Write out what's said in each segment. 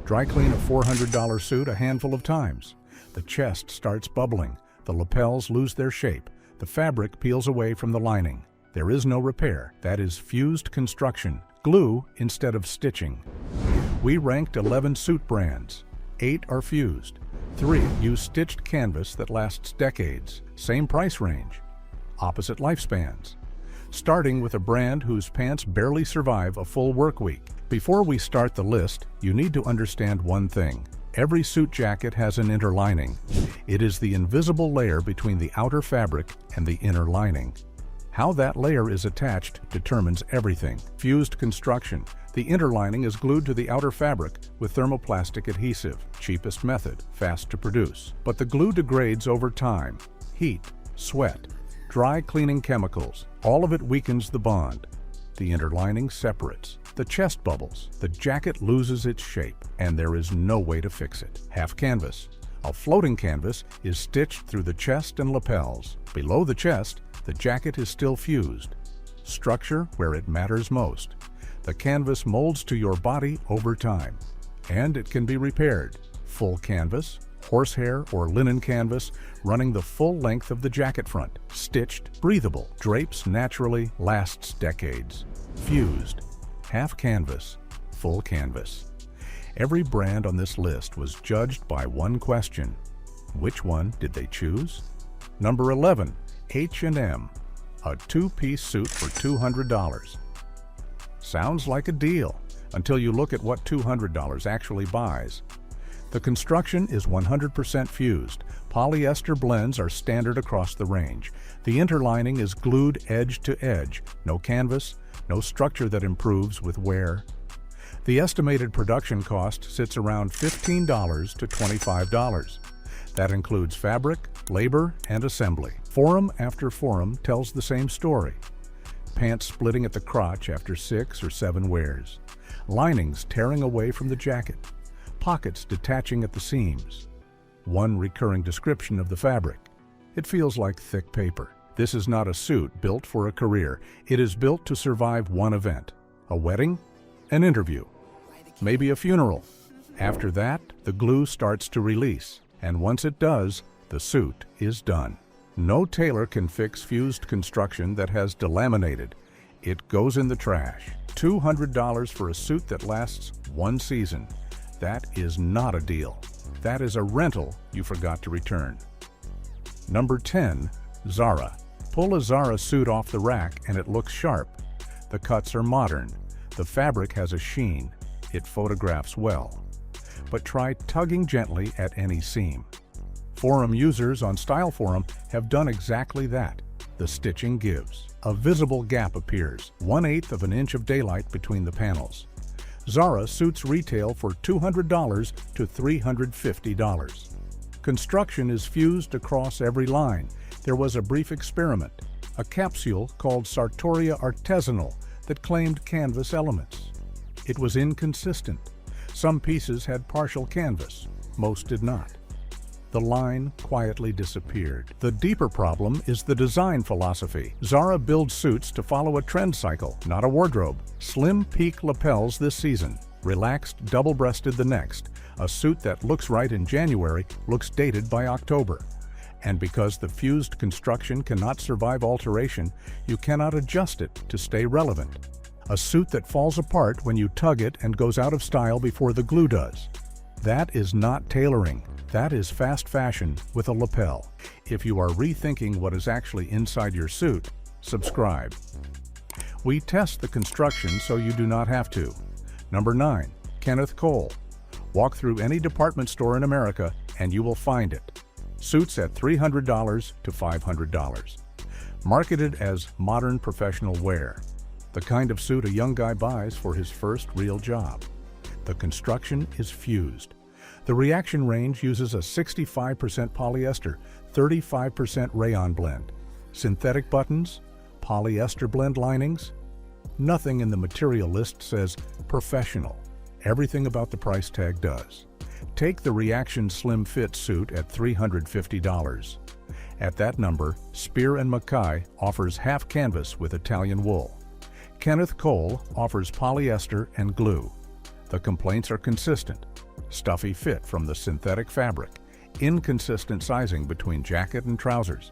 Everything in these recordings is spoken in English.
Dry clean a $400 suit a handful of times. The chest starts bubbling, the lapels lose their shape, the fabric peels away from the lining. There is no repair. That is fused construction. Glue instead of stitching. We ranked 11 suit brands. 8 are fused. 3 use stitched canvas that lasts decades. Same price range. Opposite lifespans. Starting with a brand whose pants barely survive a full work week. Before we start the list, you need to understand one thing. Every suit jacket has an inner lining. It is the invisible layer between the outer fabric and the inner lining. How that layer is attached determines everything. Fused construction. The inner lining is glued to the outer fabric with thermoplastic adhesive. Cheapest method, fast to produce. But the glue degrades over time. Heat, sweat, dry cleaning chemicals, all of it weakens the bond. The inner lining separates. The chest bubbles. The jacket loses its shape, and there is no way to fix it. Half canvas. A floating canvas is stitched through the chest and lapels. Below the chest, the jacket is still fused. Structure where it matters most. The canvas molds to your body over time, and it can be repaired. Full canvas, horsehair or linen canvas running the full length of the jacket front. Stitched, breathable, drapes naturally, lasts decades. Fused, half canvas, full canvas. Every brand on this list was judged by one question. Which one did they choose? Number 11, H&M, a 2-piece suit for $200. Sounds like a deal until you look at what $200 actually buys. The construction is 100% fused. Polyester blends are standard across the range. The interlining is glued edge to edge. No canvas, no structure that improves with wear. The estimated production cost sits around $15 to $25. That includes fabric, labor, and assembly. Forum after forum tells the same story. Pants splitting at the crotch after 6 or 7 wears. Linings tearing away from the jacket. Pockets detaching at the seams. One recurring description of the fabric. It feels like thick paper. This is not a suit built for a career. It is built to survive one event. A wedding, an interview, maybe a funeral. After that, the glue starts to release, and once it does, the suit is done. No tailor can fix fused construction that has delaminated. It goes in the trash. $200 for a suit that lasts one season. That is not a deal. That is a rental you forgot to return. Number 10, Zara. Pull a Zara suit off the rack and it looks sharp. The cuts are modern. The fabric has a sheen. It photographs well. But try tugging gently at any seam. Forum users on Style Forum have done exactly that. The stitching gives. A visible gap appears, 1/8 of an inch of daylight between the panels. Zara suits retail for $200 to $350. Construction is fused across every line. There was a brief experiment, a capsule called Sartoria Artisanal that claimed canvas elements. It was inconsistent. Some pieces had partial canvas, most did not. The line quietly disappeared. The deeper problem is the design philosophy. Zara builds suits to follow a trend cycle, not a wardrobe. Slim peak lapels this season, relaxed double-breasted the next. A suit that looks right in January looks dated by October. And because the fused construction cannot survive alteration, you cannot adjust it to stay relevant. A suit that falls apart when you tug it and goes out of style before the glue does. That is not tailoring. That is fast fashion with a lapel. If you are rethinking what is actually inside your suit, subscribe. We test the construction so you do not have to. Number 9, Kenneth Cole. Walk through any department store in America and you will find it. Suits at $300 to $500. Marketed as modern professional wear. The kind of suit a young guy buys for his first real job. The construction is fused. The reaction range uses a 65% polyester, 35% rayon blend. Synthetic buttons, polyester blend linings. Nothing in the material list says professional. Everything about the price tag does. Take the Reaction Slim Fit suit at $350. At that number, Spier Mackay offers half canvas with Italian wool. Kenneth Cole offers polyester and glue. The complaints are consistent. stuffy fit from the synthetic fabric, inconsistent sizing between jacket and trousers,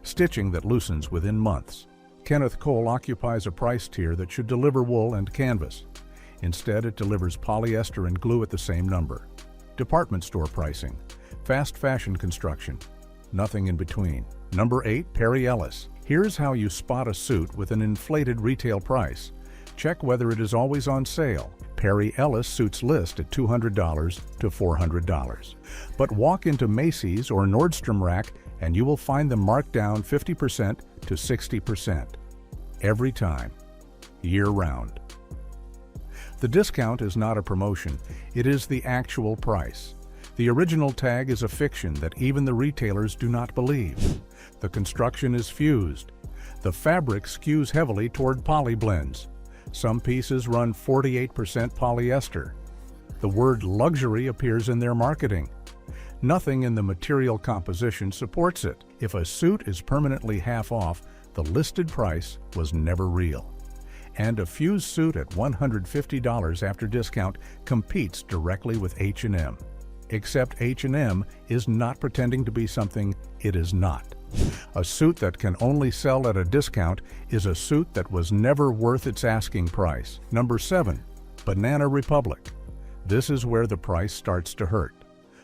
stitching that loosens within months. Kenneth Cole occupies a price tier that should deliver wool and canvas. Instead, it delivers polyester and glue at the same number. Department store pricing, fast fashion construction, nothing in between. Number 8, Perry Ellis. Here's how you spot a suit with an inflated retail price. Check whether it is always on sale. Perry Ellis suits list at $200 to $400. But walk into Macy's or Nordstrom Rack and you will find them marked down 50% to 60%. Every time, year-round. The discount is not a promotion, it is the actual price. The original tag is a fiction that even the retailers do not believe. The construction is fused. The fabric skews heavily toward poly blends. Some pieces run 48% polyester. The word luxury appears in their marketing. Nothing in the material composition supports it. If a suit is permanently half off, the listed price was never real. And a fused suit at $150 after discount competes directly with H&M. Except H&M is not pretending to be something it is not. A suit that can only sell at a discount is a suit that was never worth its asking price. Number 7, Banana Republic. This is where the price starts to hurt.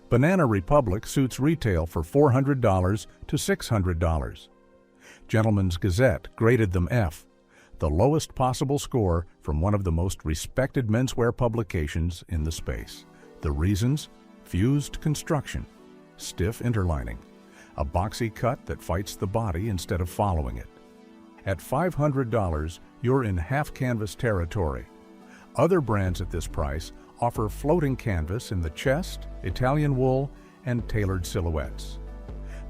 Banana Republic suits retail for $400 to $600. Gentleman's Gazette graded them F, the lowest possible score from one of the most respected menswear publications in the space. The reasons? Fused construction, stiff interlining, a boxy cut that fights the body instead of following it. At $500, you're in half-canvas territory. Other brands at this price offer floating canvas in the chest, Italian wool, and tailored silhouettes.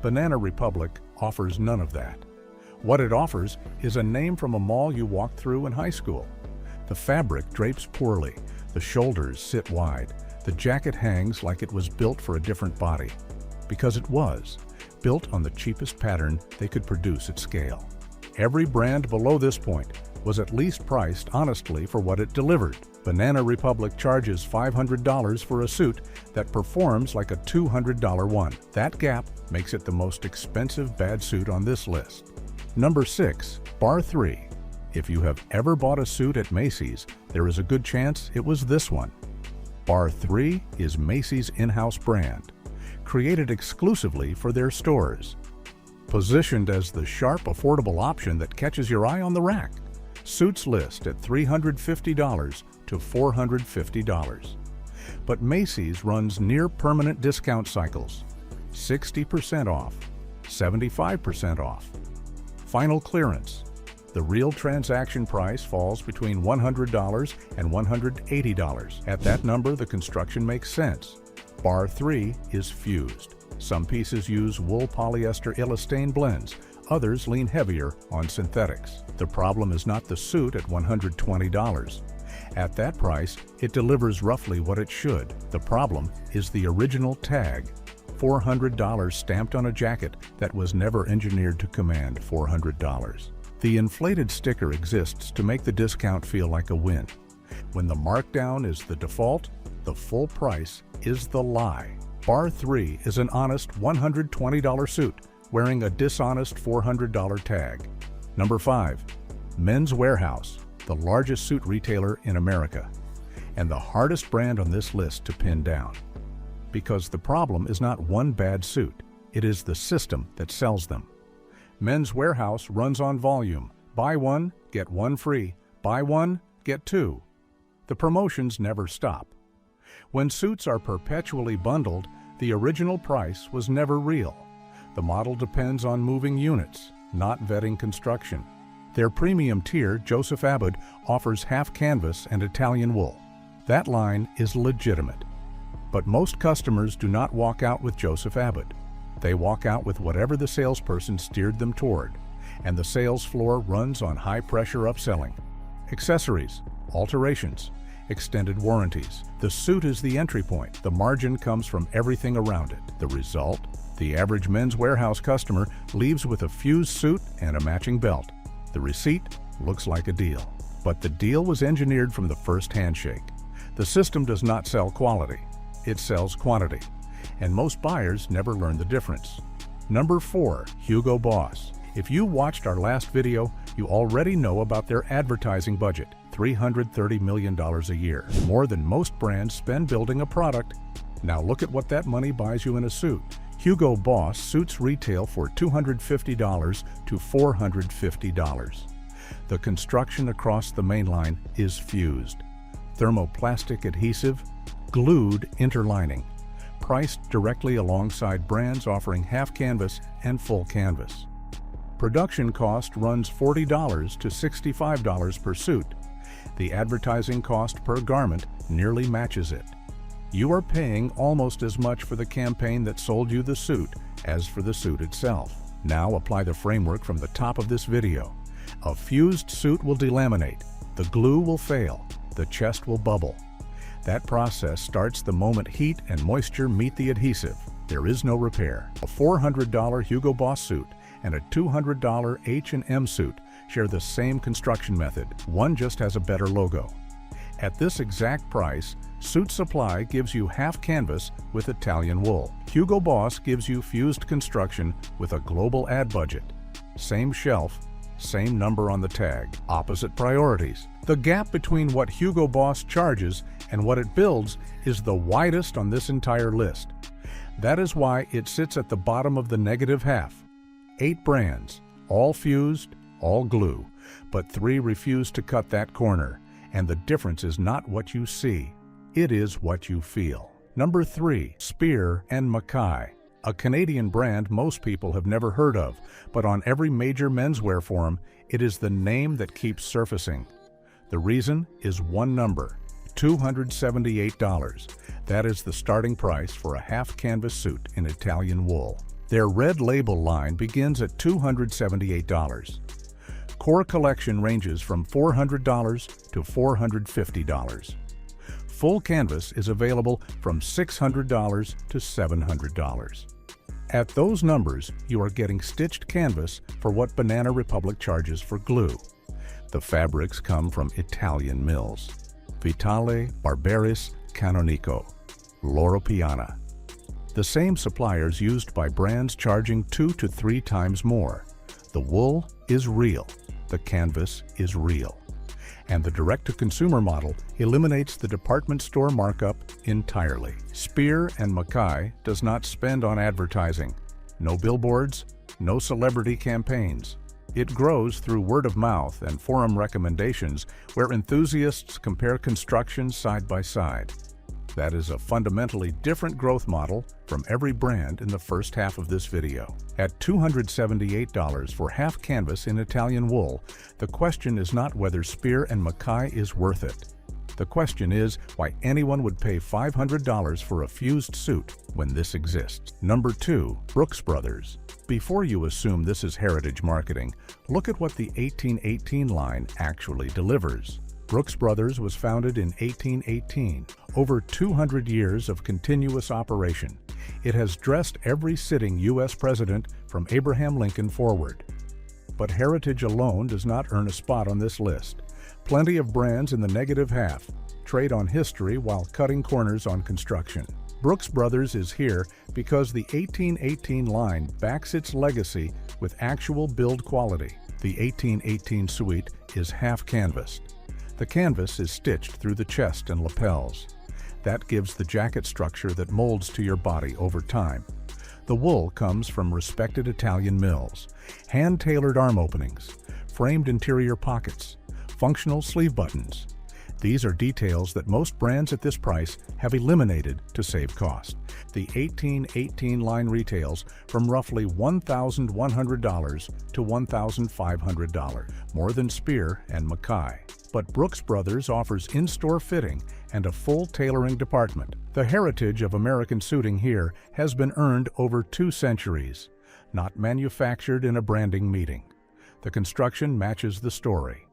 Banana Republic offers none of that. What it offers is a name from a mall you walked through in high school. The fabric drapes poorly, the shoulders sit wide, the jacket hangs like it was built for a different body. Because it was, built on the cheapest pattern they could produce at scale. Every brand below this point was at least priced honestly for what it delivered. Banana Republic charges $500 for a suit that performs like a $200 one. That gap makes it the most expensive bad suit on this list. Number 6, Bar 3. If you have ever bought a suit at Macy's, there is a good chance it was this one. Bar 3 is Macy's in-house brand, created exclusively for their stores. Positioned as the sharp, affordable option that catches your eye on the rack. Suits list at $350 to $450. But Macy's runs near-permanent discount cycles, 60% off, 75% off. Final clearance. The real transaction price falls between $100 and $180. At that number, the construction makes sense. Bar 3 is fused. Some pieces use wool polyester elastane blends, others lean heavier on synthetics. The problem is not the suit at $120. At that price, it delivers roughly what it should. The problem is the original tag, $400 stamped on a jacket that was never engineered to command $400. The inflated sticker exists to make the discount feel like a win. When the markdown is the default, the full price is the lie. Bar 3 is an honest $120 suit wearing a dishonest $400 tag. Number 5, Men's Wearhouse, the largest suit retailer in America, and the hardest brand on this list to pin down. Because the problem is not one bad suit, it is the system that sells them. Men's Wearhouse runs on volume. Buy one, get one free. Buy one, get two. The promotions never stop. When suits are perpetually bundled, the original price was never real. The model depends on moving units, not vetting construction. Their premium tier, Joseph Abboud, offers half canvas and Italian wool. That line is legitimate. But most customers do not walk out with Joseph Abboud. They walk out with whatever the salesperson steered them toward, and the sales floor runs on high-pressure upselling. Accessories, alterations, extended warranties. The suit is the entry point. The margin comes from everything around it. The result? The average Men's Wearhouse customer leaves with a fused suit and a matching belt. The receipt looks like a deal. But the deal was engineered from the first handshake. The system does not sell quality. it sells quantity. And most buyers never learn the difference. Number 4, Hugo Boss. If you watched our last video, you already know about their advertising budget, $330 million a year, more than most brands spend building a product. Now look at what that money buys you in a suit. Hugo Boss suits retail for $250 to $450. The construction across the main line is fused, thermoplastic adhesive, glued interlining, priced directly alongside brands offering half canvas and full canvas. Production cost runs $40 to $65 per suit. The advertising cost per garment nearly matches it. You are paying almost as much for the campaign that sold you the suit as for the suit itself. Now apply the framework from the top of this video. A fused suit will delaminate, the glue will fail, the chest will bubble. That process starts the moment heat and moisture meet the adhesive. There is no repair. A $400 Hugo Boss suit and a $200 H&M suit share the same construction method. One just has a better logo. At this exact price, Suit Supply gives you half canvas with Italian wool. Hugo Boss gives you fused construction with a global ad budget. Same shelf, same number on the tag, opposite priorities. The gap between what Hugo Boss charges and what it builds is the widest on this entire list. That is why it sits at the bottom of the negative half. 8 brands, all fused, all glue, but 3 refuse to cut that corner, and the difference is not what you see, it is what you feel. Number 3, Spier Mackay. A Canadian brand most people have never heard of, but on every major menswear forum, it is the name that keeps surfacing. The reason is one number, $278. That is the starting price for a half canvas suit in Italian wool. Their red label line begins at $278. Core collection ranges from $400 to $450. Full canvas is available from $600 to $700. At those numbers, you are getting stitched canvas for what Banana Republic charges for glue. The fabrics come from Italian mills: Vitale, Barberis, Canonico, Loro Piana. The same suppliers used by brands charging 2 to 3 times more. The wool is real, the canvas is real. And the direct-to-consumer model eliminates the department store markup entirely. Spier Mackay does not spend on advertising. No billboards, no celebrity campaigns. It grows through word of mouth and forum recommendations where enthusiasts compare construction side by side. That is a fundamentally different growth model from every brand in the first half of this video. At $278 for half canvas in Italian wool, the question is not whether Spier Mackay is worth it. The question is why anyone would pay $500 for a fused suit when this exists. Number 2, Brooks Brothers. Before you assume this is heritage marketing, look at what the 1818 line actually delivers. Brooks Brothers was founded in 1818. Over 200 years of continuous operation. It has dressed every sitting U.S. president from Abraham Lincoln forward. But heritage alone does not earn a spot on this list. Plenty of brands in the negative half trade on history while cutting corners on construction. Brooks Brothers is here because the 1818 line backs its legacy with actual build quality. The 1818 suite is half canvassed. The canvas is stitched through the chest and lapels. That gives the jacket structure that molds to your body over time. The wool comes from respected Italian mills, hand-tailored arm openings, framed interior pockets, functional sleeve buttons. These are details that most brands at this price have eliminated to save cost. The 1818 line retails from roughly $1,100 to $1,500, more than Spier Mackay. But Brooks Brothers offers in-store fitting and a full tailoring department. The heritage of American suiting here has been earned over 2 centuries, not manufactured in a branding meeting. The construction matches the story.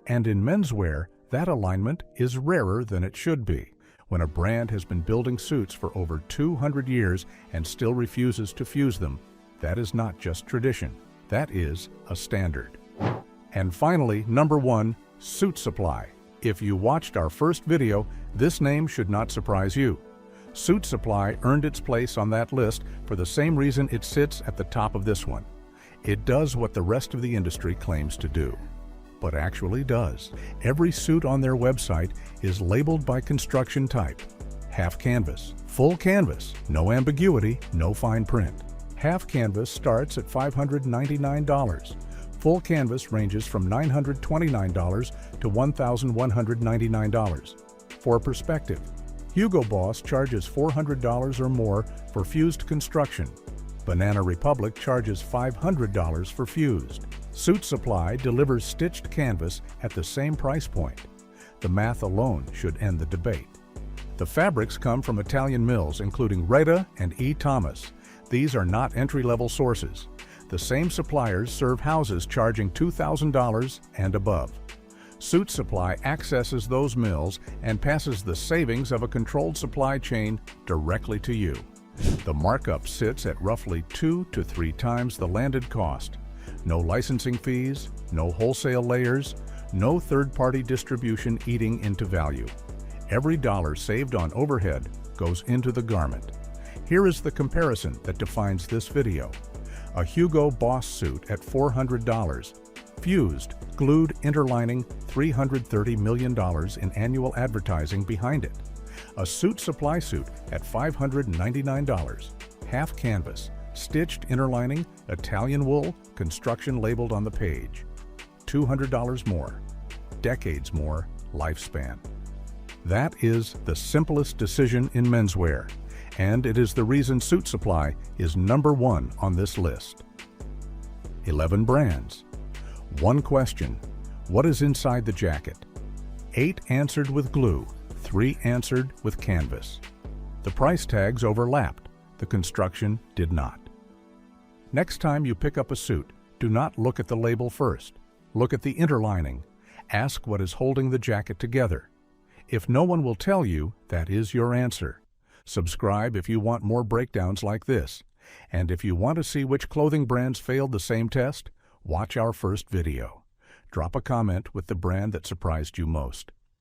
And in menswear, that alignment is rarer than it should be. When a brand has been building suits for over 200 years and still refuses to fuse them, that is not just tradition, that is a standard. And finally, number 1, Suit Supply. If you watched our first video, this name should not surprise you. Suit Supply earned its place on that list for the same reason it sits at the top of this one. It does what the rest of the industry claims to do, but actually does. Every suit on their website is labeled by construction type. Half canvas, full canvas, no ambiguity, no fine print. Half canvas starts at $599. Full canvas ranges from $929 to $1,199. For perspective, Hugo Boss charges $400 or more for fused construction. Banana Republic charges $500 for fused. Suit Supply delivers stitched canvas at the same price point. The math alone should end the debate. The fabrics come from Italian mills including Reda and E. Thomas. These are not entry-level sources. The same suppliers serve houses charging $2,000 and above. Suit Supply accesses those mills and passes the savings of a controlled supply chain directly to you. The markup sits at roughly 2 to 3 times the landed cost. No licensing fees, no wholesale layers, no third-party distribution eating into value. Every dollar saved on overhead goes into the garment. Here is the comparison that defines this video. A Hugo Boss suit at $400. Fused, glued interlining, $330 million in annual advertising behind it. A Suit Supply suit at $599. Half canvas, stitched interlining, Italian wool, construction labeled on the page. $200 more. Decades more lifespan. That is the simplest decision in menswear, and it is the reason Suit Supply is #1 on this list. 11 brands. 1 question: what is inside the jacket? 8 answered with glue, 3 answered with canvas. The price tags overlapped, the construction did not. Next time you pick up a suit, do not look at the label first. Look at the interlining. Ask what is holding the jacket together. If no one will tell you, that is your answer. Subscribe if you want more breakdowns like this. And if you want to see which clothing brands failed the same test, watch our first video. Drop a comment with the brand that surprised you most.